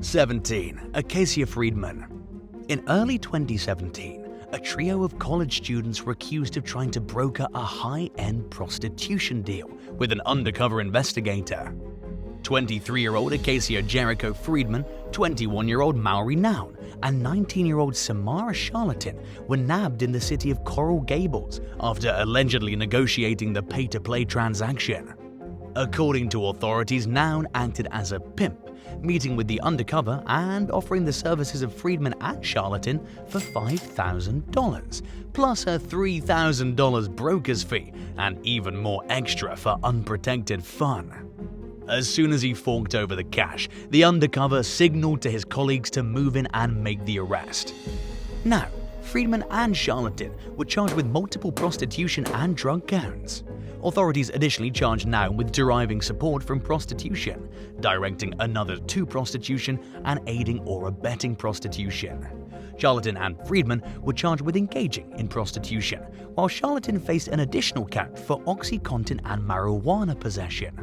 17. Acasia Friedman. In early 2017, a trio of college students were accused of trying to broker a high-end prostitution deal with an undercover investigator. 23-year-old Acasia Jericho Friedman, 21-year-old Maher Henan, and 19-year-old Samara Charlatan were nabbed in the city of Coral Gables after allegedly negotiating the pay-to-play transaction. According to authorities, Henan acted as a pimp, meeting with the undercover and offering the services of Friedman and Charlatan for $5,000, plus a $3,000 broker's fee and even more extra for unprotected fun. As soon as he forked over the cash, the undercover signaled to his colleagues to move in and make the arrest. Now, Friedman and Charlatan were charged with multiple prostitution and drug counts. Authorities additionally charged Henan with deriving support from prostitution, directing another to prostitution, and aiding or abetting prostitution. Charlatan and Friedman were charged with engaging in prostitution, while Charlatan faced an additional count for OxyContin and marijuana possession.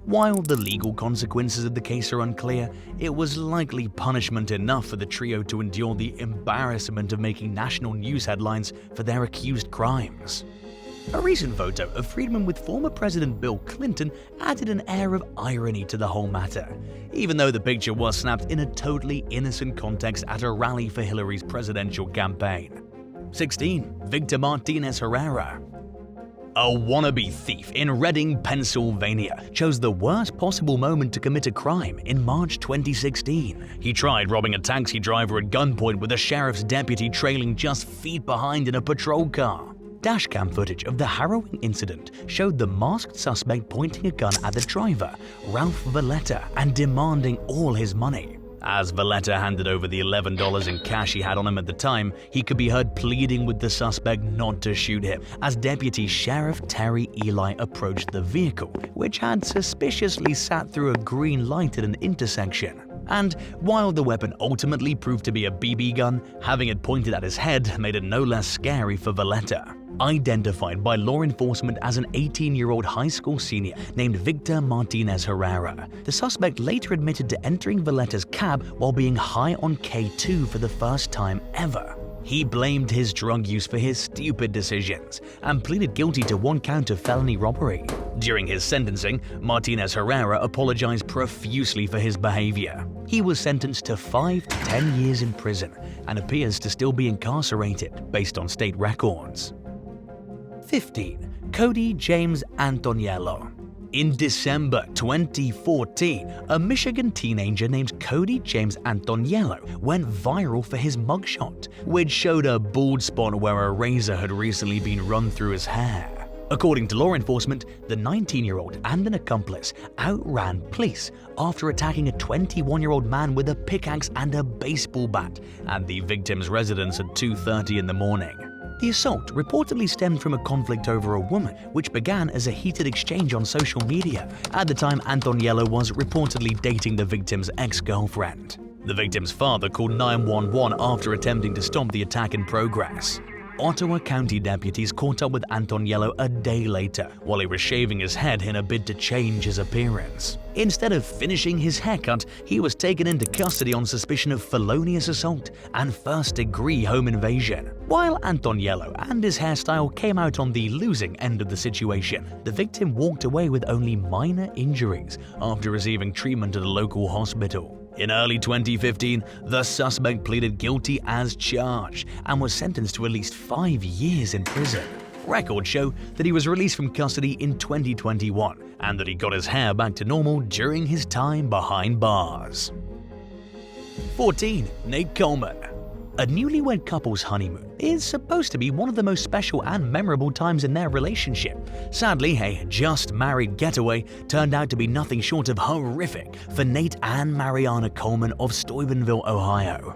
While the legal consequences of the case are unclear, it was likely punishment enough for the trio to endure the embarrassment of making national news headlines for their accused crimes. A recent photo of Friedman with former President Bill Clinton added an air of irony to the whole matter, even though the picture was snapped in a totally innocent context at a rally for Hillary's presidential campaign. 16. Victor Martinez Herrera. A wannabe thief in Reading, Pennsylvania, chose the worst possible moment to commit a crime in March 2016. He tried robbing a taxi driver at gunpoint with a sheriff's deputy trailing just feet behind in a patrol car. Dashcam footage of the harrowing incident showed the masked suspect pointing a gun at the driver, Ralph Valletta, and demanding all his money. As Valletta handed over the $11 in cash he had on him at the time, he could be heard pleading with the suspect not to shoot him as Deputy Sheriff Terry Eli approached the vehicle, which had suspiciously sat through a green light at an intersection. And while the weapon ultimately proved to be a BB gun, having it pointed at his head made it no less scary for Valletta. Identified by law enforcement as an 18-year-old high school senior named Victor Martinez Herrera, the suspect later admitted to entering Valletta's cab while being high on K2 for the first time ever. He blamed his drug use for his stupid decisions and pleaded guilty to one count of felony robbery. During his sentencing, Martinez Herrera apologized profusely for his behavior. He was sentenced to 5 to 10 years in prison and appears to still be incarcerated based on state records. 15. Cody James Antonello. In December 2014, a Michigan teenager named Cody James Antonello went viral for his mugshot, which showed a bald spot where a razor had recently been run through his hair. According to law enforcement, the 19-year-old and an accomplice outran police after attacking a 21-year-old man with a pickaxe and a baseball bat at the victim's residence at 2:30 in the morning. The assault reportedly stemmed from a conflict over a woman, which began as a heated exchange on social media. At the time, Antonello was reportedly dating the victim's ex-girlfriend. The victim's father called 911 after attempting to stop the attack in progress. Ottawa County deputies caught up with Antonello a day later while he was shaving his head in a bid to change his appearance. Instead of finishing his haircut, he was taken into custody on suspicion of felonious assault and first-degree home invasion. While Antonello and his hairstyle came out on the losing end of the situation, the victim walked away with only minor injuries after receiving treatment at a local hospital. In early 2015, the suspect pleaded guilty as charged and was sentenced to at least 5 years in prison. Records show that he was released from custody in 2021 and that he got his hair back to normal during his time behind bars. 14. Nate Coleman. A newlywed couple's honeymoon is supposed to be one of the most special and memorable times in their relationship. Sadly, a just-married getaway turned out to be nothing short of horrific for Nate and Mariana Coleman of Steubenville, Ohio.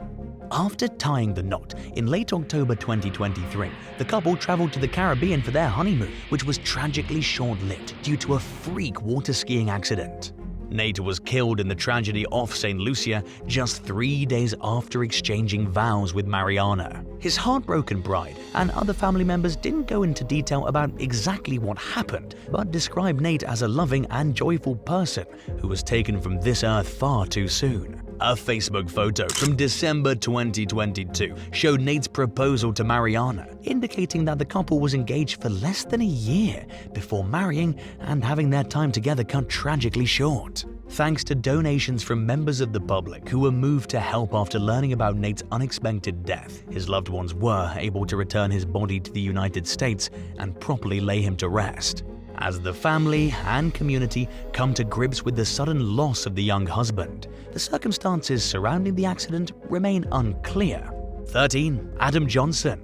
After tying the knot in late October 2023, the couple traveled to the Caribbean for their honeymoon, which was tragically short-lived due to a freak water skiing accident. Nate was killed in the tragedy off St. Lucia just 3 days after exchanging vows with Mariana. His heartbroken bride and other family members didn't go into detail about exactly what happened, but described Nate as a loving and joyful person who was taken from this earth far too soon. A Facebook photo from December 2022 showed Nate's proposal to Mariana, indicating that the couple was engaged for less than a year before marrying and having their time together cut tragically short. Thanks to donations from members of the public who were moved to help after learning about Nate's unexpected death, his loved ones were able to return his body to the United States and properly lay him to rest. As the family and community come to grips with the sudden loss of the young husband, the circumstances surrounding the accident remain unclear. 13. Adam Johnson.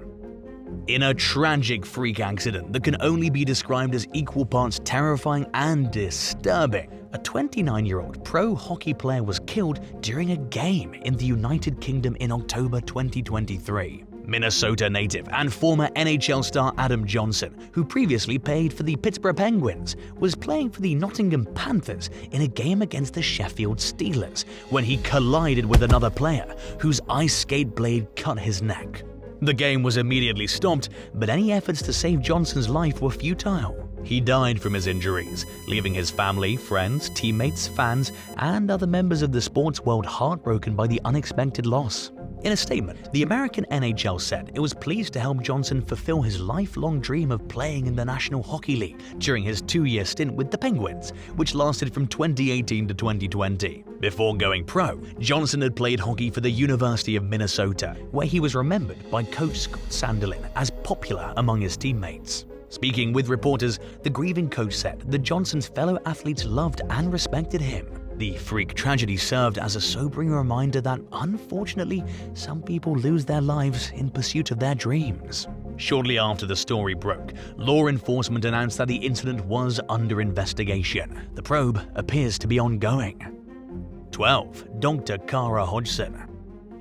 In a tragic freak accident that can only be described as equal parts terrifying and disturbing, a 29-year-old pro hockey player was killed during a game in the United Kingdom in October 2023. Minnesota native and former NHL star Adam Johnson, who previously played for the Pittsburgh Penguins, was playing for the Nottingham Panthers in a game against the Sheffield Steelers when he collided with another player whose ice skate blade cut his neck. The game was immediately stopped, but any efforts to save Johnson's life were futile. He died from his injuries, leaving his family, friends, teammates, fans, and other members of the sports world heartbroken by the unexpected loss. In a statement, the American NHL said it was pleased to help Johnson fulfill his lifelong dream of playing in the National Hockey League during his 2-year stint with the Penguins, which lasted from 2018 to 2020. Before going pro, Johnson had played hockey for the University of Minnesota, where he was remembered by coach Scott Sandelin as popular among his teammates. Speaking with reporters, the grieving coach said that Johnson's fellow athletes loved and respected him. The freak tragedy served as a sobering reminder that, unfortunately, some people lose their lives in pursuit of their dreams. Shortly after the story broke, law enforcement announced that the incident was under investigation. The probe appears to be ongoing. 12. Dr. Cara Hudson.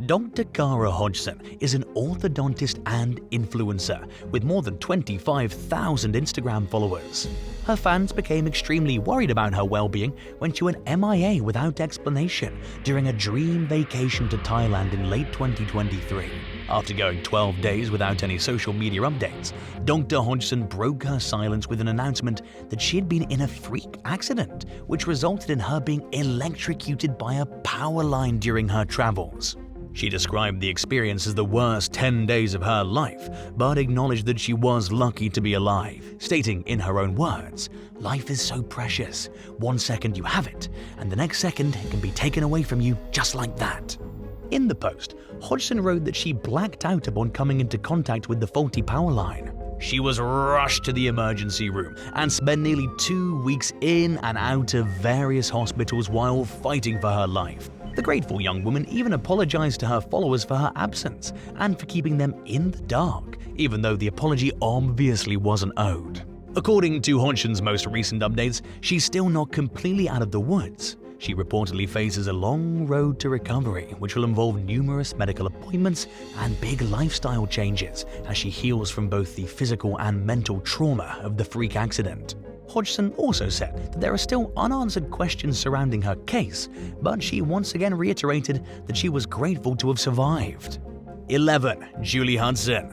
Dr. Cara Hudson is an orthodontist and influencer with more than 25,000 Instagram followers. Her fans became extremely worried about her well-being when she went MIA without explanation during a dream vacation to Thailand in late 2023. After going 12 days without any social media updates, Dr. Hudson broke her silence with an announcement that she had been in a freak accident, which resulted in her being electrocuted by a power line during her travels. She described the experience as the worst 10 days of her life, but acknowledged that she was lucky to be alive, stating in her own words, "Life is so precious. 1 second you have it, and the next second it can be taken away from you just like that." In the post, Hodgson wrote that she blacked out upon coming into contact with the faulty power line. She was rushed to the emergency room and spent nearly 2 weeks in and out of various hospitals while fighting for her life. The grateful young woman even apologized to her followers for her absence and for keeping them in the dark, even though the apology obviously wasn't owed. According to Hodgson's most recent updates, she's still not completely out of the woods. She reportedly faces a long road to recovery, which will involve numerous medical appointments and big lifestyle changes as she heals from both the physical and mental trauma of the freak accident. Hodgson also said that there are still unanswered questions surrounding her case, but she once again reiterated that she was grateful to have survived. 11. Julie Hudson.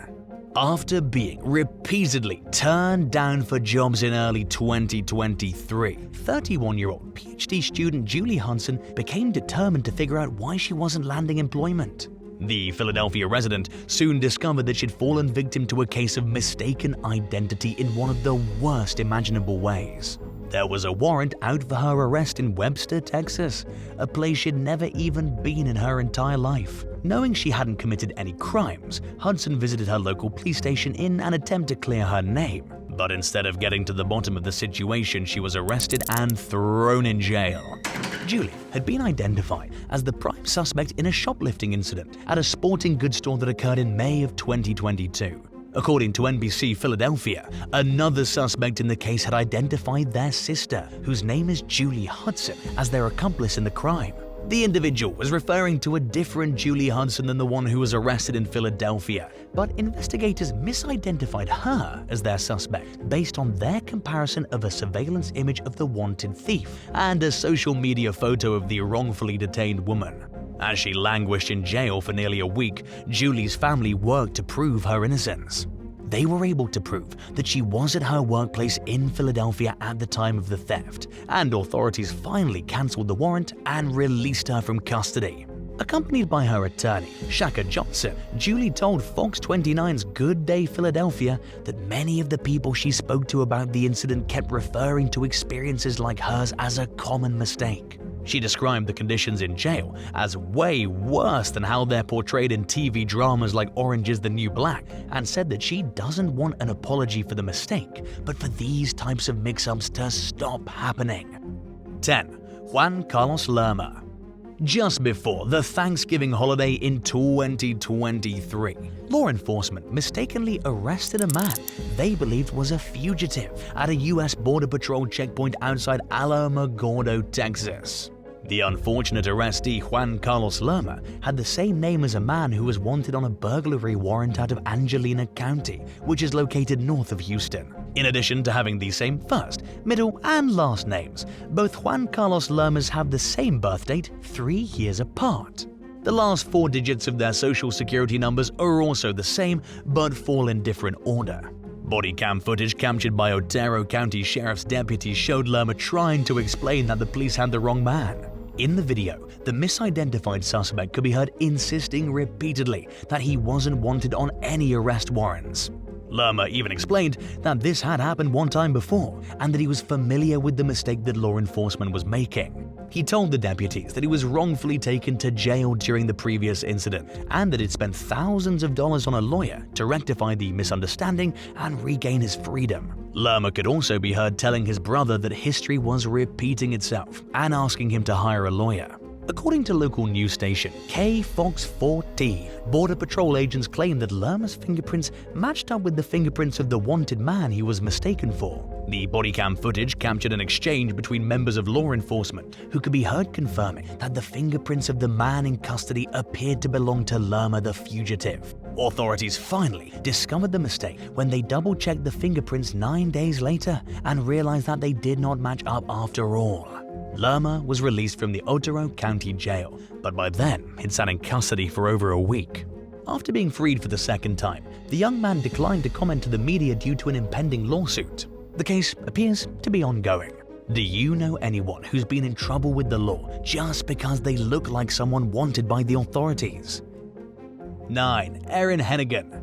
After being repeatedly turned down for jobs in early 2023, 31-year-old PhD student Julie Hudson became determined to figure out why she wasn't landing employment. The Philadelphia resident soon discovered that she'd fallen victim to a case of mistaken identity in one of the worst imaginable ways. There was a warrant out for her arrest in Webster, Texas, a place she'd never even been in her entire life. Knowing she hadn't committed any crimes, Hudson visited her local police station in an attempt to clear her name. But instead of getting to the bottom of the situation, she was arrested and thrown in jail. Julie had been identified as the prime suspect in a shoplifting incident at a sporting goods store that occurred in May of 2022. According to NBC Philadelphia, another suspect in the case had identified their sister, whose name is Julie Hudson, as their accomplice in the crime. The individual was referring to a different Julie Hudson than the one who was arrested in Philadelphia, but investigators misidentified her as their suspect based on their comparison of a surveillance image of the wanted thief and a social media photo of the wrongfully detained woman. As she languished in jail for nearly a week, Julie's family worked to prove her innocence. They were able to prove that she was at her workplace in Philadelphia at the time of the theft, and authorities finally cancelled the warrant and released her from custody. Accompanied by her attorney, Shaka Johnson, Julie told Fox 29's Good Day Philadelphia that many of the people she spoke to about the incident kept referring to experiences like hers as a common mistake. She described the conditions in jail as way worse than how they're portrayed in TV dramas like Orange is the New Black, and said that she doesn't want an apology for the mistake, but for these types of mix-ups to stop happening. 10. Juan Carlos Lerma. Just before the Thanksgiving holiday in 2023, law enforcement mistakenly arrested a man they believed was a fugitive at a U.S. Border Patrol checkpoint outside Alamogordo, Texas. The unfortunate arrestee Juan Carlos Lerma had the same name as a man who was wanted on a burglary warrant out of Angelina County, which is located north of Houston. In addition to having the same first, middle, and last names, both Juan Carlos Lermas have the same birth date 3 years apart. The last 4 digits of their social security numbers are also the same, but fall in different order. Body cam footage captured by Otero County Sheriff's deputies showed Lerma trying to explain that the police had the wrong man. In the video, the misidentified suspect could be heard insisting repeatedly that he wasn't wanted on any arrest warrants. Lerma even explained that this had happened one time before and that he was familiar with the mistake that law enforcement was making. He told the deputies that he was wrongfully taken to jail during the previous incident and that he'd spent thousands of dollars on a lawyer to rectify the misunderstanding and regain his freedom. Lerma could also be heard telling his brother that history was repeating itself and asking him to hire a lawyer. According to local news station KFOX4T, Border Patrol agents claimed that Lerma's fingerprints matched up with the fingerprints of the wanted man he was mistaken for. The body cam footage captured an exchange between members of law enforcement who could be heard confirming that the fingerprints of the man in custody appeared to belong to Lerma the fugitive. Authorities finally discovered the mistake when they double-checked the fingerprints 9 days later and realized that they did not match up after all. Lerma was released from the Otero County Jail, but by then he'd sat in custody for over a week. After being freed for the second time, the young man declined to comment to the media due to an impending lawsuit. The case appears to be ongoing. Do you know anyone who's been in trouble with the law just because they look like someone wanted by the authorities? 9. Erin Hennigan.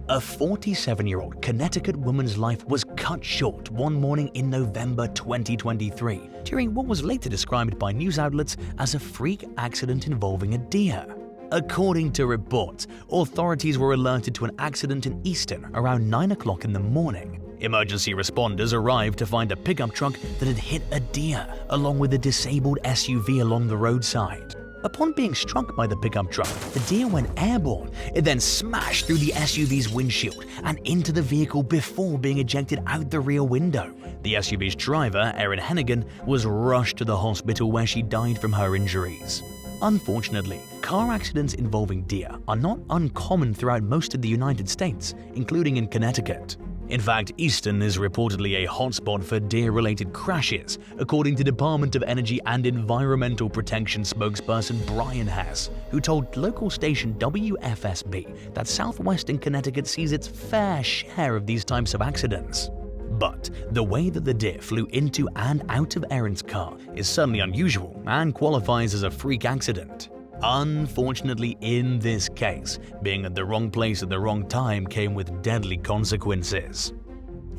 A 47-year-old Connecticut woman's life was cut short one morning in November 2023 during what was later described by news outlets as a freak accident involving a deer. According to reports, authorities were alerted to an accident in Easton around 9 o'clock in the morning. Emergency responders arrived to find a pickup truck that had hit a deer along with a disabled SUV along the roadside. Upon being struck by the pickup truck, the deer went airborne. It then smashed through the SUV's windshield and into the vehicle before being ejected out the rear window. The SUV's driver, Erin Hennigan, was rushed to the hospital where she died from her injuries. Unfortunately, car accidents involving deer are not uncommon throughout most of the United States, including in Connecticut. In fact, Easton is reportedly a hotspot for deer-related crashes, according to Department of Energy and Environmental Protection spokesperson Brian Hess, who told local station WFSB that southwestern Connecticut sees its fair share of these types of accidents. But the way that the deer flew into and out of Erin's car is certainly unusual and qualifies as a freak accident. Unfortunately, in this case, being at the wrong place at the wrong time came with deadly consequences.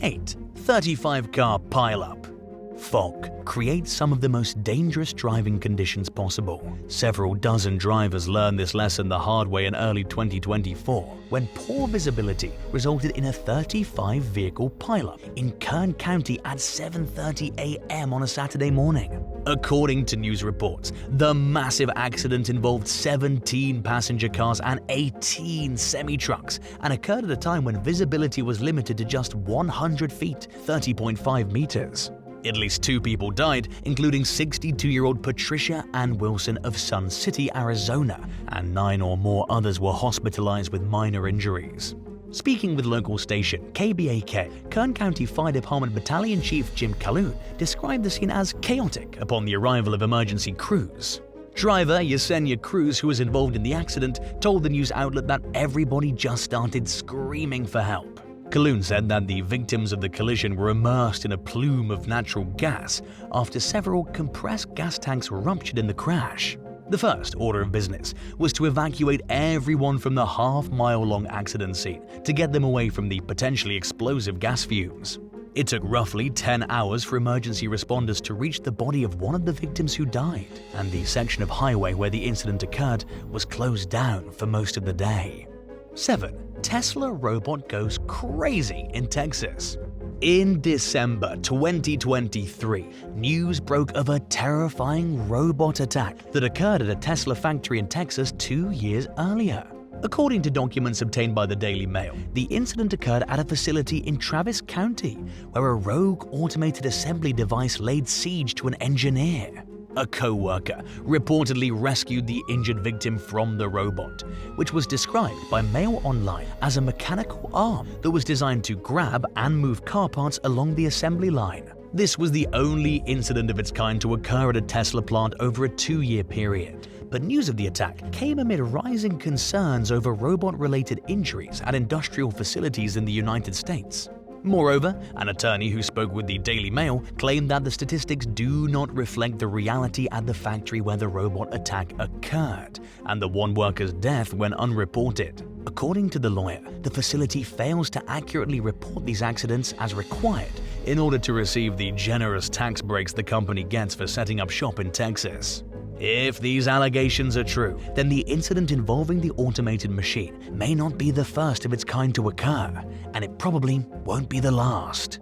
8. 35-car pileup. Fog creates some of the most dangerous driving conditions possible. Several dozen drivers learned this lesson the hard way in early 2024 when poor visibility resulted in a 35-vehicle pileup in Kern County at 7:30 a.m. on a Saturday morning. According to news reports, the massive accident involved 17 passenger cars and 18 semi-trucks and occurred at a time when visibility was limited to just 100 feet, 30.5 meters. At least 2 people died, including 62-year-old Patricia Ann Wilson of Sun City, Arizona, and 9 or more others were hospitalized with minor injuries. Speaking with local station KBAK, Kern County Fire Department Battalion Chief Jim Calhoun described the scene as chaotic upon the arrival of emergency crews. Driver Yesenia Cruz, who was involved in the accident, told the news outlet that everybody just started screaming for help. Calhoun said that the victims of the collision were immersed in a plume of natural gas after several compressed gas tanks ruptured in the crash. The first order of business was to evacuate everyone from the half-mile-long accident scene to get them away from the potentially explosive gas fumes. It took roughly 10 hours for emergency responders to reach the body of one of the victims who died, and the section of highway where the incident occurred was closed down for most of the day. 7. Tesla robot goes crazy in Texas. In December 2023, news broke of a terrifying robot attack that occurred at a Tesla factory in Texas 2 years earlier. According to documents obtained by the Daily Mail, the incident occurred at a facility in Travis County, where a rogue automated assembly device laid siege to an engineer. A co-worker reportedly rescued the injured victim from the robot, which was described by Mail Online as a mechanical arm that was designed to grab and move car parts along the assembly line. This was the only incident of its kind to occur at a Tesla plant over a 2-year period. But news of the attack came amid rising concerns over robot-related injuries at industrial facilities in the United States. Moreover, an attorney who spoke with the Daily Mail claimed that the statistics do not reflect the reality at the factory where the robot attack occurred, and the one worker's death went unreported. According to the lawyer, the facility fails to accurately report these accidents as required in order to receive the generous tax breaks the company gets for setting up shop in Texas. If these allegations are true, then the incident involving the automated machine may not be the first of its kind to occur, and it probably won't be the last.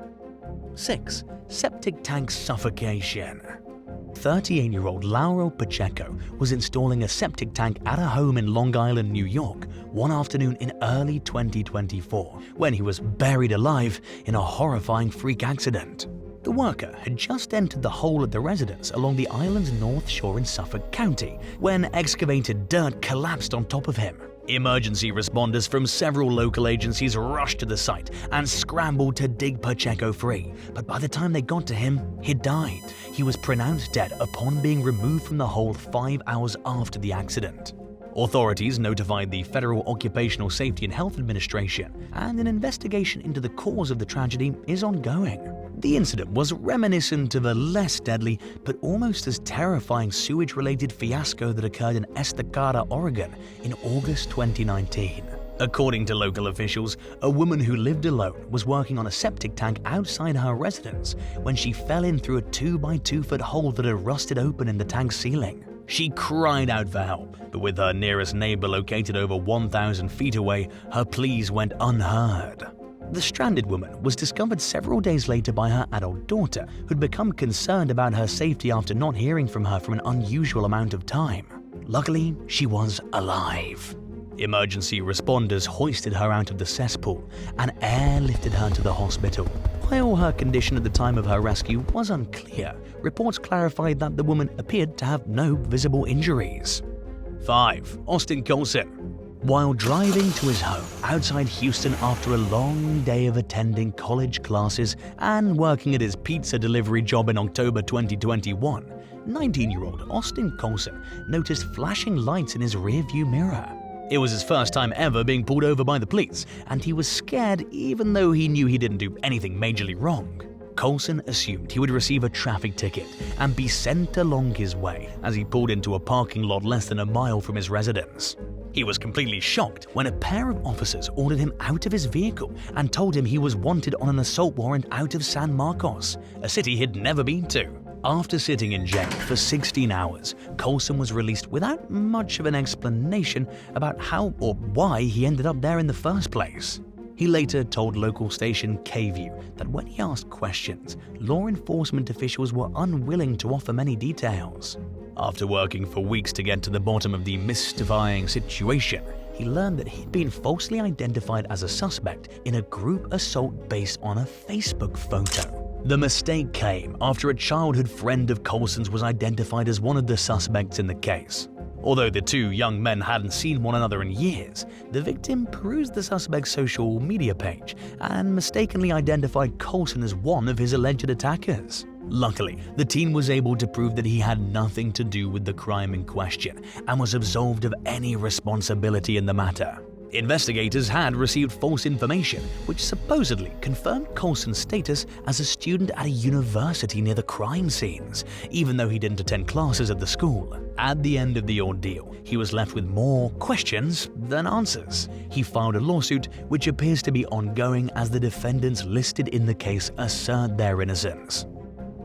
6. Septic tank suffocation. 38-year-old Laura Pacheco was installing a septic tank at a home in Long Island, New York, one afternoon in early 2024, when he was buried alive in a horrifying freak accident. The worker had just entered the hole at the residence along the island's north shore in Suffolk County when excavated dirt collapsed on top of him. Emergency responders from several local agencies rushed to the site and scrambled to dig Pacheco free, but by the time they got to him, he died. He was pronounced dead upon being removed from the hole 5 hours after the accident. Authorities notified the Federal Occupational Safety and Health Administration, and an investigation into the cause of the tragedy is ongoing. The incident was reminiscent of a less deadly but almost as terrifying sewage-related fiasco that occurred in Estacada, Oregon in August 2019. According to local officials, a woman who lived alone was working on a septic tank outside her residence when she fell in through a 2-by-2-foot hole that had rusted open in the tank's ceiling. She cried out for help, but with her nearest neighbor located over 1,000 feet away, her pleas went unheard. The stranded woman was discovered several days later by her adult daughter, who'd become concerned about her safety after not hearing from her for an unusual amount of time. Luckily, she was alive. Emergency responders hoisted her out of the cesspool and airlifted her to the hospital. While her condition at the time of her rescue was unclear, reports clarified that the woman appeared to have no visible injuries. 5. Austin Coulson. While driving to his home outside Houston after a long day of attending college classes and working at his pizza delivery job in October 2021, 19-year-old Austin Coulson noticed flashing lights in his rearview mirror. It was his first time ever being pulled over by the police, and he was scared even though he knew he didn't do anything majorly wrong. Coulson assumed he would receive a traffic ticket and be sent along his way as he pulled into a parking lot less than a mile from his residence. He was completely shocked when a pair of officers ordered him out of his vehicle and told him he was wanted on an assault warrant out of San Marcos, a city he'd never been to. After sitting in jail for 16 hours, Coulson was released without much of an explanation about how or why he ended up there in the first place. He later told local station KView that when he asked questions, law enforcement officials were unwilling to offer many details. After working for weeks to get to the bottom of the mystifying situation, he learned that he'd been falsely identified as a suspect in a group assault based on a Facebook photo. The mistake came after a childhood friend of Coulson's was identified as one of the suspects in the case. Although the two young men hadn't seen one another in years, the victim perused the suspect's social media page and mistakenly identified Coulson as one of his alleged attackers. Luckily, the teen was able to prove that he had nothing to do with the crime in question and was absolved of any responsibility in the matter. Investigators had received false information, which supposedly confirmed Coulson's status as a student at a university near the crime scenes, even though he didn't attend classes at the school. At the end of the ordeal, he was left with more questions than answers. He filed a lawsuit, which appears to be ongoing as the defendants listed in the case assert their innocence.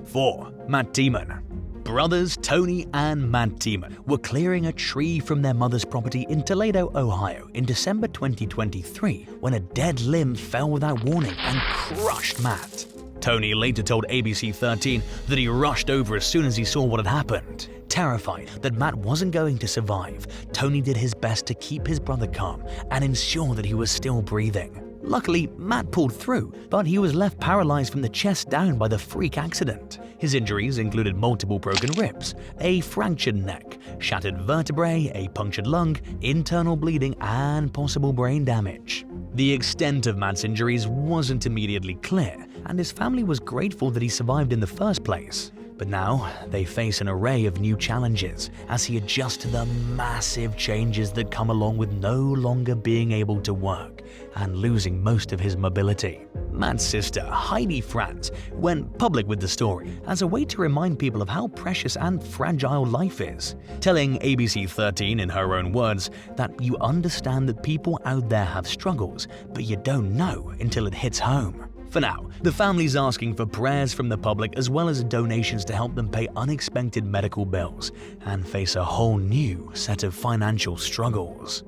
4. Matt Deman. Brothers Tony and Matt Deman were clearing a tree from their mother's property in Toledo, Ohio in December 2023 when a dead limb fell without warning and crushed Matt. Tony later told ABC 13 that he rushed over as soon as he saw what had happened. Terrified that Matt wasn't going to survive, Tony did his best to keep his brother calm and ensure that he was still breathing. Luckily, Matt pulled through, but he was left paralyzed from the chest down by the freak accident. His injuries included multiple broken ribs, a fractured neck, shattered vertebrae, a punctured lung, internal bleeding, and possible brain damage. The extent of Matt's injuries wasn't immediately clear, and his family was grateful that he survived in the first place. But now, they face an array of new challenges as he adjusts to the massive changes that come along with no longer being able to work and losing most of his mobility. Matt's sister, Heidi Franz, went public with the story as a way to remind people of how precious and fragile life is, telling ABC 13 in her own words that you understand that people out there have struggles, but you don't know until it hits home. For now, the family's asking for prayers from the public as well as donations to help them pay unexpected medical bills and face a whole new set of financial struggles.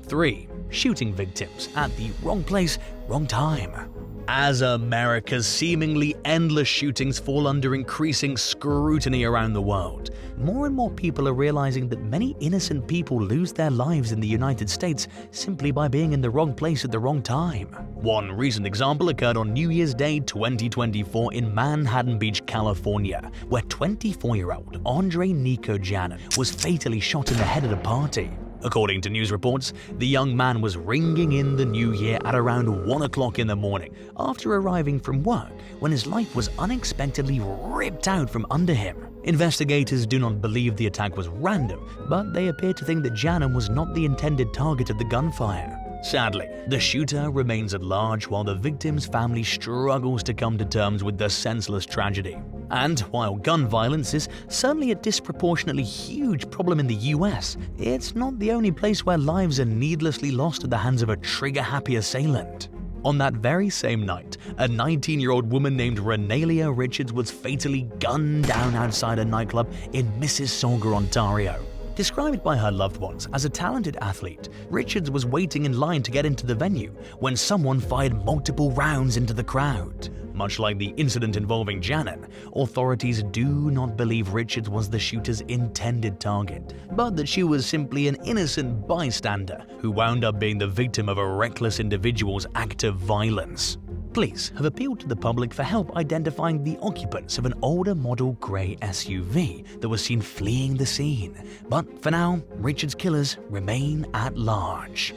3. Shooting victims at the wrong place, wrong time. As America's seemingly endless shootings fall under increasing scrutiny around the world, more and more people are realizing that many innocent people lose their lives in the United States simply by being in the wrong place at the wrong time. One recent example occurred on New Year's Day 2024 in Manhattan Beach, California, where 24-year-old Andre Nico Janin was fatally shot in the head at a party. According to news reports, the young man was ringing in the new year at around 1 o'clock in the morning after arriving from work when his life was unexpectedly ripped out from under him. Investigators do not believe the attack was random, but they appear to think that Janin was not the intended target of the gunfire. Sadly, the shooter remains at large while the victim's family struggles to come to terms with the senseless tragedy. And while gun violence is certainly a disproportionately huge problem in the US, it's not the only place where lives are needlessly lost at the hands of a trigger-happy assailant. On that very same night, a 19-year-old woman named Renalia Richards was fatally gunned down outside a nightclub in Mississauga, Ontario. Described by her loved ones as a talented athlete, Richards was waiting in line to get into the venue when someone fired multiple rounds into the crowd. Much like the incident involving Janin, authorities do not believe Richards was the shooter's intended target, but that she was simply an innocent bystander who wound up being the victim of a reckless individual's act of violence. Police have appealed to the public for help identifying the occupants of an older model grey SUV that was seen fleeing the scene. But for now, Richard's killers remain at large.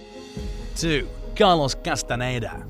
2. Carlos Castaneda.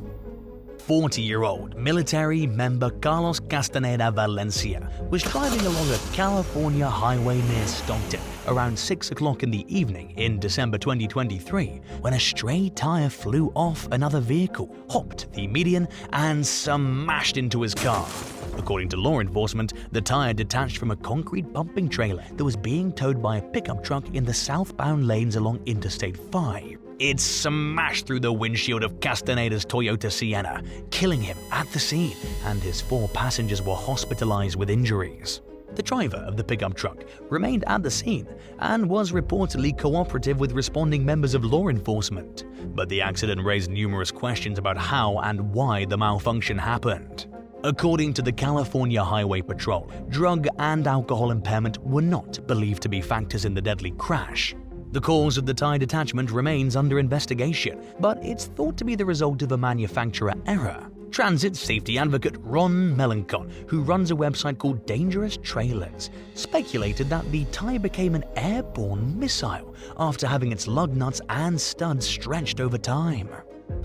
40-year-old military member Carlos Castaneda Valencia was driving along a California highway near Stockton around 6 o'clock in the evening in December 2023 when a stray tire flew off another vehicle, hopped the median, and smashed into his car. According to law enforcement, the tire detached from a concrete pumping trailer that was being towed by a pickup truck in the southbound lanes along Interstate 5. It smashed through the windshield of Castaneda's Toyota Sienna, killing him at the scene, and his 4 passengers were hospitalized with injuries. The driver of the pickup truck remained at the scene and was reportedly cooperative with responding members of law enforcement, but the accident raised numerous questions about how and why the malfunction happened. According to the California Highway Patrol, drug and alcohol impairment were not believed to be factors in the deadly crash. The cause of the tire detachment remains under investigation, but it's thought to be the result of a manufacturer error. Transit safety advocate Ron Melancon, who runs a website called Dangerous Trailers, speculated that the tire became an airborne missile after having its lug nuts and studs stretched over time.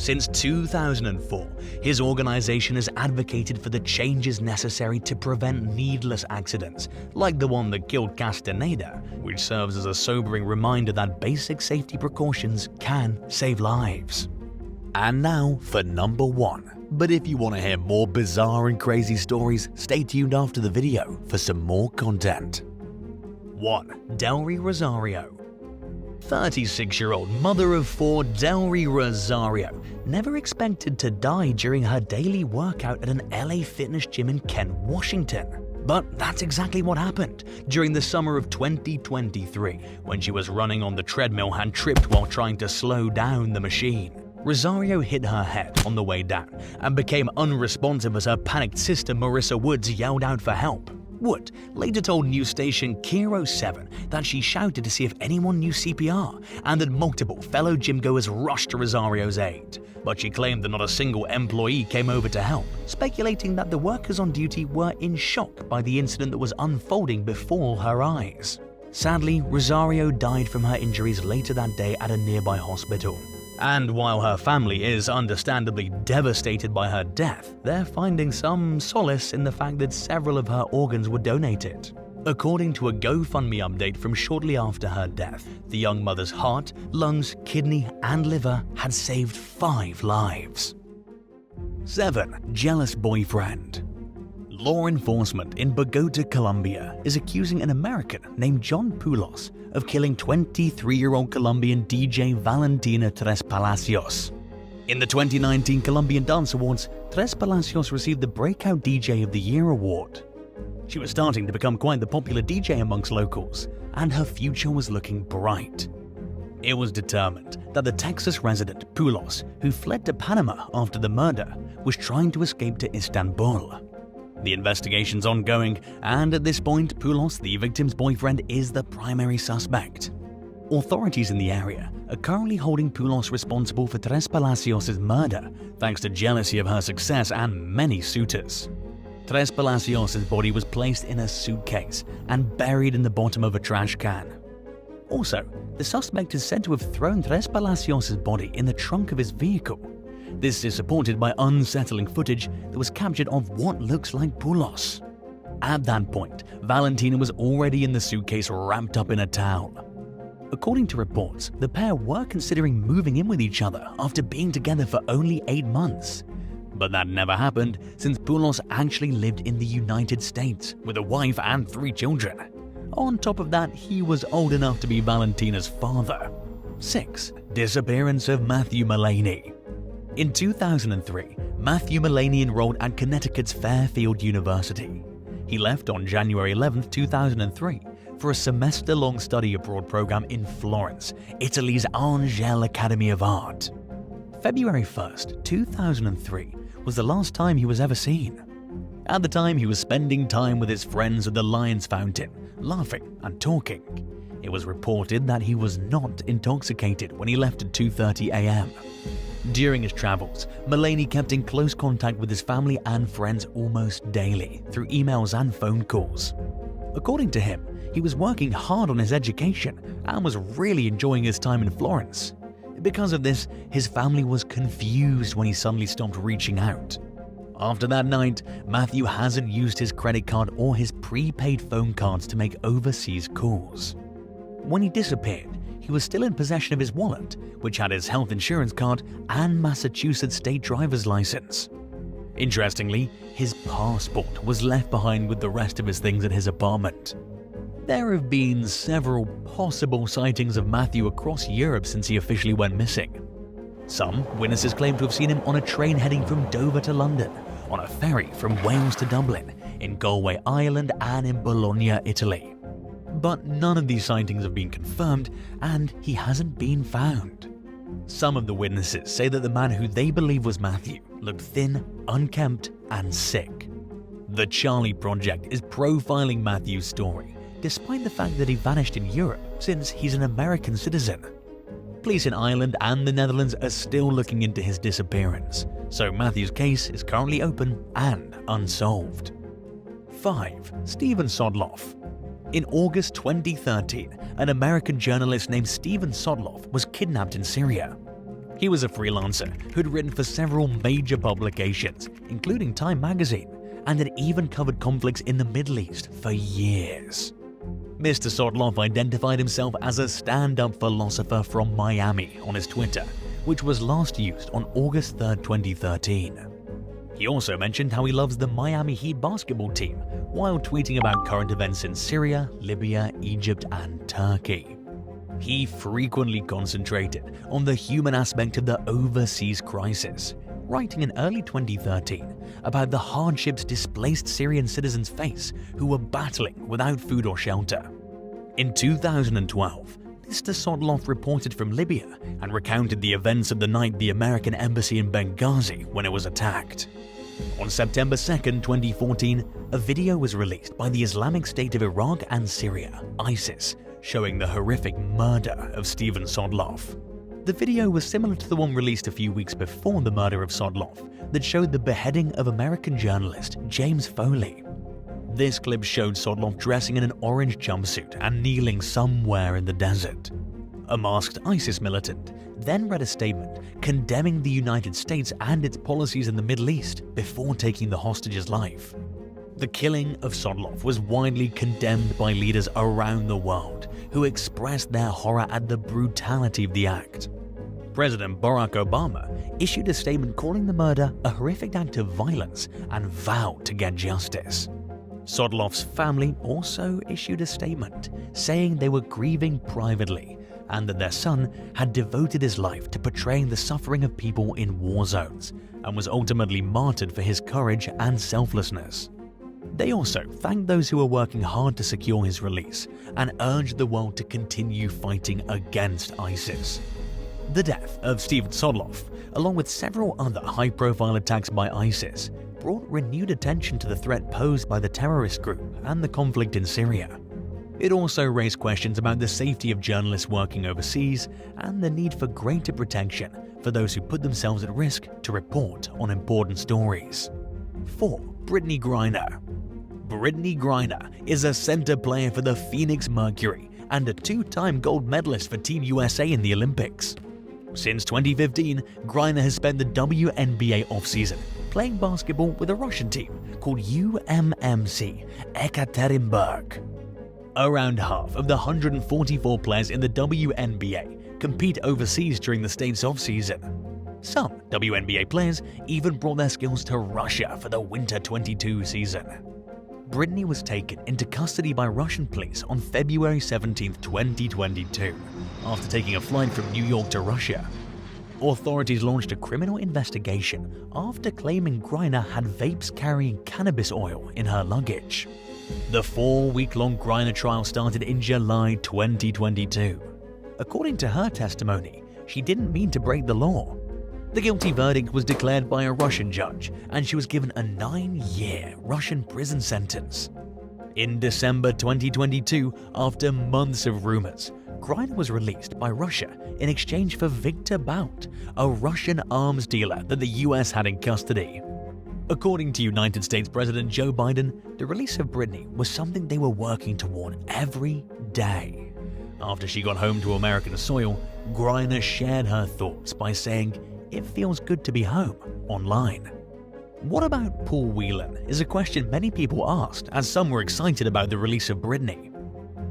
Since 2004, his organization has advocated for the changes necessary to prevent needless accidents, like the one that killed Castaneda, which serves as a sobering reminder that basic safety precautions can save lives. And now for number 1. But if you want to hear more bizarre and crazy stories, stay tuned after the video for some more content. 1. Delry Rosario. 36-year-old mother of 4 Delry Rosario never expected to die during her daily workout at an LA fitness gym in Kent, Washington. But that's exactly what happened during the summer of 2023 when she was running on the treadmill and tripped while trying to slow down the machine. Rosario hit her head on the way down and became unresponsive as her panicked sister Marissa Woods yelled out for help. Wood later told news station Kiro 7 that she shouted to see if anyone knew CPR and that multiple fellow gym-goers rushed to Rosario's aid. But she claimed that not a single employee came over to help, speculating that the workers on duty were in shock by the incident that was unfolding before her eyes. Sadly, Rosario died from her injuries later that day at a nearby hospital. And while her family is understandably devastated by her death, they're finding some solace in the fact that several of her organs were donated. According to a GoFundMe update from shortly after her death, the young mother's heart, lungs, kidney, and liver had saved 5 lives. 7. Jealous boyfriend. Law enforcement in Bogota, Colombia is accusing an American named John Poulos of killing 23-year-old Colombian DJ Valentina Tres Palacios. In the 2019 Colombian Dance Awards, Tres Palacios received the Breakout DJ of the Year award. She was starting to become quite the popular DJ amongst locals, and her future was looking bright. It was determined that the Texas resident Poulos, who fled to Panama after the murder, was trying to escape to Istanbul. The investigation's ongoing, and at this point, Poulos, the victim's boyfriend, is the primary suspect. Authorities in the area are currently holding Poulos responsible for Tres Palacios' murder, thanks to jealousy of her success and many suitors. Tres Palacios' body was placed in a suitcase and buried in the bottom of a trash can. Also, the suspect is said to have thrown Tres Palacios' body in the trunk of his vehicle. This is supported by unsettling footage that was captured of what looks like Poulos. At that point, Valentina was already in the suitcase wrapped up in a towel. According to reports, the pair were considering moving in with each other after being together for only 8 months. But that never happened since Poulos actually lived in the United States with a wife and 3 children. On top of that, he was old enough to be Valentina's father. 6. Disappearance of Matthew Mullaney. In 2003, Matthew Mullaney enrolled at Connecticut's Fairfield University. He left on January 11, 2003 for a semester-long study abroad program in Florence, Italy's Angel Academy of Art. February 1, 2003 was the last time he was ever seen. At the time, he was spending time with his friends at the Lions Fountain, laughing and talking. It was reported that he was not intoxicated when he left at 2:30 a.m. During his travels, Mullaney kept in close contact with his family and friends almost daily through emails and phone calls. According to him, he was working hard on his education and was really enjoying his time in Florence. Because of this, his family was confused when he suddenly stopped reaching out. After that night, Matthew hasn't used his credit card or his prepaid phone cards to make overseas calls. When he disappeared, he was still in possession of his wallet, which had his health insurance card and Massachusetts state driver's license. Interestingly, his passport was left behind with the rest of his things at his apartment. There have been several possible sightings of Matthew across Europe since he officially went missing. Some witnesses claim to have seen him on a train heading from Dover to London, on a ferry from Wales to Dublin, in Galway, Ireland, and in Bologna, Italy. But none of these sightings have been confirmed, and he hasn't been found. Some of the witnesses say that the man who they believe was Matthew looked thin, unkempt, and sick. The Charlie Project is profiling Matthew's story, despite the fact that he vanished in Europe since he's an American citizen. Police in Ireland and the Netherlands are still looking into his disappearance, so Matthew's case is currently open and unsolved. 5. Steven Sodloff. In August 2013, an American journalist named Steven Sodloff was kidnapped in Syria. He was a freelancer who'd written for several major publications, including Time magazine, and had even covered conflicts in the Middle East for years. Mr. Sodloff identified himself as a stand-up philosopher from Miami on his Twitter, which was last used on August 3, 2013. He also mentioned how he loves the Miami Heat basketball team while tweeting about current events in Syria, Libya, Egypt, and Turkey. He frequently concentrated on the human aspect of the overseas crisis, writing in early 2013 about the hardships displaced Syrian citizens face who were battling without food or shelter. In 2012, Mr. Sodloff reported from Libya and recounted the events of the night the American embassy in Benghazi when it was attacked. On September 2, 2014, a video was released by the Islamic State of Iraq and Syria, ISIS, showing the horrific murder of Steven Sodloff. The video was similar to the one released a few weeks before the murder of Sodloff that showed the beheading of American journalist James Foley. This clip showed Sodloff dressing in an orange jumpsuit and kneeling somewhere in the desert. A masked ISIS militant then read a statement condemning the United States and its policies in the Middle East before taking the hostage's life. The killing of Sodloff was widely condemned by leaders around the world who expressed their horror at the brutality of the act. President Barack Obama issued a statement calling the murder a horrific act of violence and vowed to get justice. Sodloff's family also issued a statement saying they were grieving privately and that their son had devoted his life to portraying the suffering of people in war zones and was ultimately martyred for his courage and selflessness. They also thanked those who were working hard to secure his release and urged the world to continue fighting against ISIS. The death of Steven Sodloff, along with several other high-profile attacks by ISIS, brought renewed attention to the threat posed by the terrorist group and the conflict in Syria. It also raised questions about the safety of journalists working overseas and the need for greater protection for those who put themselves at risk to report on important stories. 4. Brittney Griner. Brittney Griner is a center player for the Phoenix Mercury and a two-time gold medalist for Team USA in the Olympics. Since 2015, Griner has spent the WNBA offseason playing basketball with a Russian team called UMMC Ekaterinburg. Around half of the 144 players in the WNBA compete overseas during the state's offseason. Some WNBA players even brought their skills to Russia for the Winter 22 season. Brittney was taken into custody by Russian police on February 17, 2022, after taking a flight from New York to Russia. Authorities launched a criminal investigation after claiming Griner had vapes carrying cannabis oil in her luggage. The 4-week-long Griner trial started in July 2022. According to her testimony, she didn't mean to break the law. The guilty verdict was declared by a Russian judge, and she was given a 9-year Russian prison sentence. In December 2022, after months of rumors, Griner was released by Russia in exchange for Victor Bout, a Russian arms dealer that the US had in custody. According to United States President Joe Biden, the release of Brittney was something they were working toward every day. After she got home to American soil, Griner shared her thoughts by saying, "It feels good to be home," online. What about Paul Whelan is a question many people asked, as some were excited about the release of Brittney.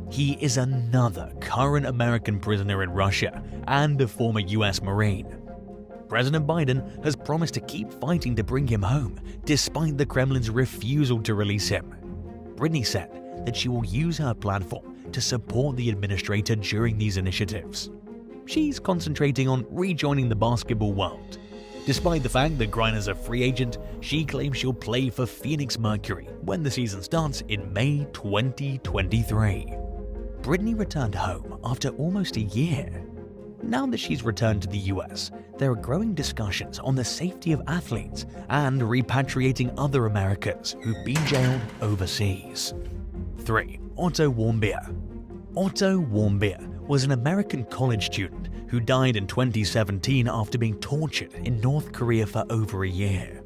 He is another current American prisoner in Russia and a former US Marine. President Biden has promised to keep fighting to bring him home, despite the Kremlin's refusal to release him. Brittney said that she will use her platform to support the administrator during these initiatives. She's concentrating on rejoining the basketball world. Despite the fact that Griner's a free agent, she claims she'll play for Phoenix Mercury when the season starts in May 2023. Brittney returned home after almost a year. Now that she's returned to the US, there are growing discussions on the safety of athletes and repatriating other Americans who've been jailed overseas. 3. Otto Warmbier. Otto Warmbier was an American college student who died in 2017 after being tortured in North Korea for over a year.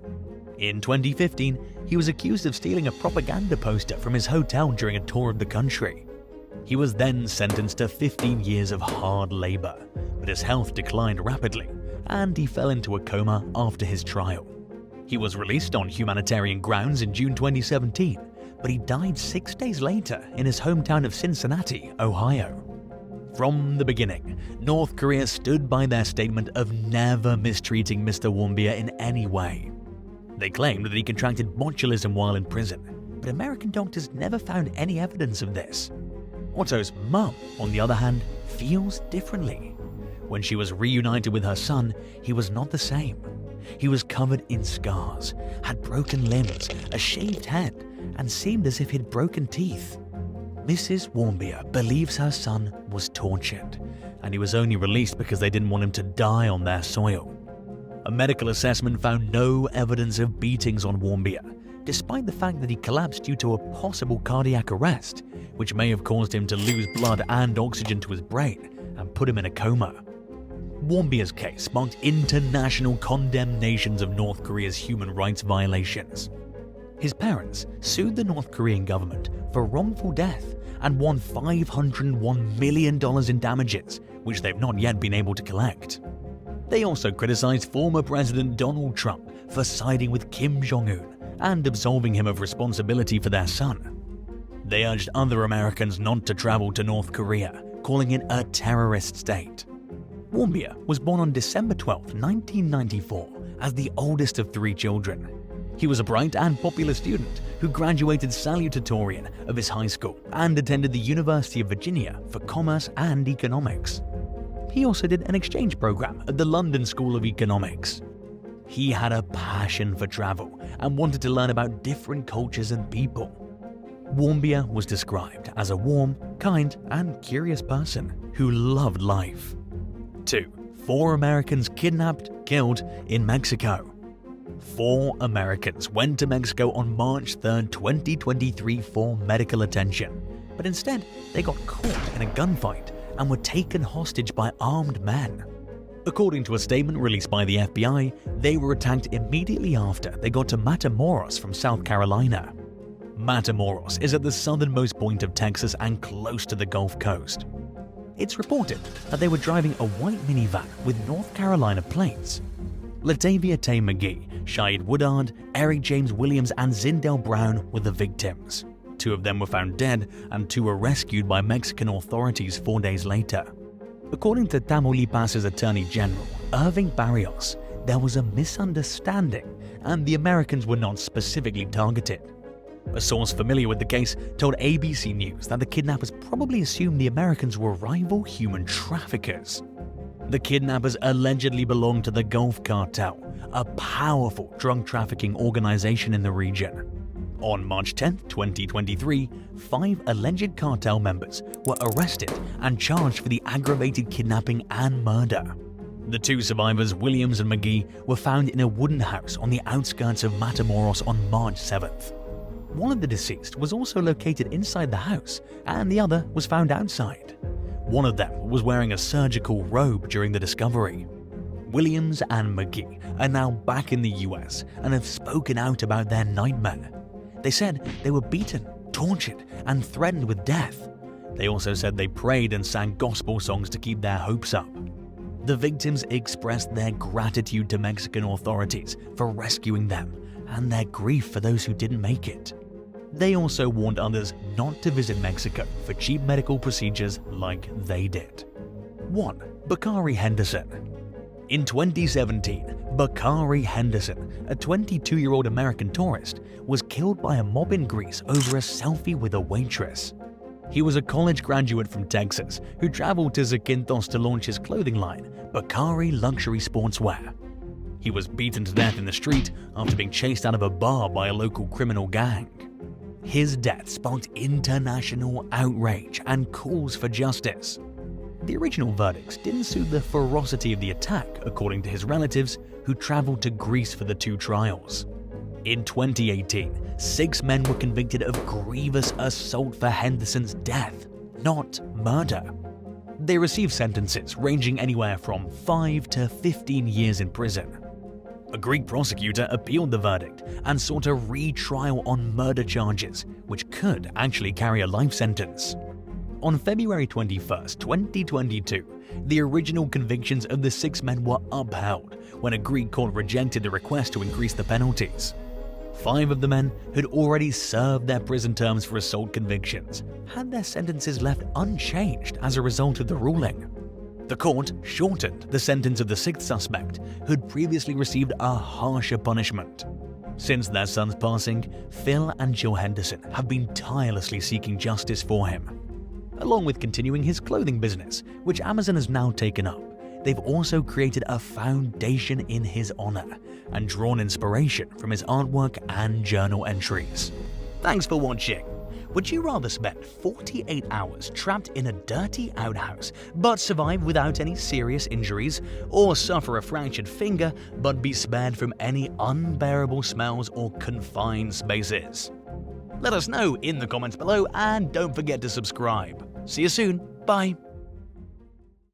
In 2015, he was accused of stealing a propaganda poster from his hotel during a tour of the country. He was then sentenced to 15 years of hard labor, but his health declined rapidly, and he fell into a coma after his trial. He was released on humanitarian grounds in June 2017, but he died 6 days later in his hometown of Cincinnati, Ohio. From the beginning, North Korea stood by their statement of never mistreating Mr. Warmbier in any way. They claimed that he contracted botulism while in prison, but American doctors never found any evidence of this. Otto's mum, on the other hand, feels differently. When she was reunited with her son, he was not the same. He was covered in scars, had broken limbs, a shaved head, and seemed as if he'd broken teeth. Mrs. Warmbier believes her son was tortured, and he was only released because they didn't want him to die on their soil. A medical assessment found no evidence of beatings on Warmbier, despite the fact that he collapsed due to a possible cardiac arrest, which may have caused him to lose blood and oxygen to his brain and put him in a coma. Warmbier's case sparked international condemnations of North Korea's human rights violations. His parents sued the North Korean government for wrongful death and won $501 million in damages, which they've not yet been able to collect. They also criticized former President Donald Trump for siding with Kim Jong-un and absolving him of responsibility for their son. They urged other Americans not to travel to North Korea, calling it a terrorist state. Warmbier was born on December 12, 1994, as the oldest of 3 children. He was a bright and popular student who graduated salutatorian of his high school and attended the University of Virginia for commerce and economics. He also did an exchange program at the London School of Economics. He had a passion for travel and wanted to learn about different cultures and people. Warmbier was described as a warm, kind, and curious person who loved life. 2. 4 Americans kidnapped, killed in Mexico. 4 Americans went to Mexico on March 3, 2023 for medical attention, but instead they got caught in a gunfight and were taken hostage by armed men. According to a statement released by the FBI, they were attacked immediately after they got to Matamoros from South Carolina. Matamoros is at the southernmost point of Texas and close to the Gulf Coast. It's reported that they were driving a white minivan with North Carolina plates. Latavia Tay McGee, Shahid Woodard, Eric James Williams, and Zindell Brown were the victims. 2 of them were found dead, and 2 were rescued by Mexican authorities 4 days later. According to Tamaulipas' Attorney General, Irving Barrios, there was a misunderstanding, and the Americans were not specifically targeted. A source familiar with the case told ABC News that the kidnappers probably assumed the Americans were rival human traffickers. The kidnappers allegedly belonged to the Gulf Cartel, a powerful drug trafficking organization in the region. On March 10, 2023, 5 alleged cartel members were arrested and charged for the aggravated kidnapping and murder. The 2 survivors, Williams and McGee, were found in a wooden house on the outskirts of Matamoros on March 7th. One of the deceased was also located inside the house, and the other was found outside. One of them was wearing a surgical robe during the discovery. Williams and McGee are now back in the US and have spoken out about their nightmare. They said they were beaten, tortured, and threatened with death. They also said they prayed and sang gospel songs to keep their hopes up. The victims expressed their gratitude to Mexican authorities for rescuing them and their grief for those who didn't make it. They also warned others not to visit Mexico for cheap medical procedures like they did. 1. Barari Henderson. In 2017, Barari Henderson, a 22-year-old American tourist, was killed by a mob in Greece over a selfie with a waitress. He was a college graduate from Texas who traveled to Zakynthos to launch his clothing line, Barari Luxury Sportswear. He was beaten to death in the street after being chased out of a bar by a local criminal gang. His death sparked international outrage and calls for justice. The original verdicts didn't suit the ferocity of the attack, according to his relatives, who traveled to Greece for the 2 trials. In 2018, 6 men were convicted of grievous assault for Henderson's death, not murder. They received sentences ranging anywhere from 5 to 15 years in prison. A Greek prosecutor appealed the verdict and sought a retrial on murder charges, which could actually carry a life sentence. On February 21st, 2022, the original convictions of the 6 men were upheld when a Greek court rejected the request to increase the penalties. 5 of the men had already served their prison terms for assault convictions, had their sentences left unchanged as a result of the ruling. The court shortened the sentence of the 6th suspect, who had previously received a harsher punishment. Since their son's passing, Phil and Jill Henderson have been tirelessly seeking justice for him. Along with continuing his clothing business, which Amazon has now taken up, they've also created a foundation in his honor and drawn inspiration from his artwork and journal entries. Thanks for watching. Would you rather spend 48 hours trapped in a dirty outhouse but survive without any serious injuries, or suffer a fractured finger but be spared from any unbearable smells or confined spaces? Let us know in the comments below, and don't forget to subscribe. See you soon. Bye.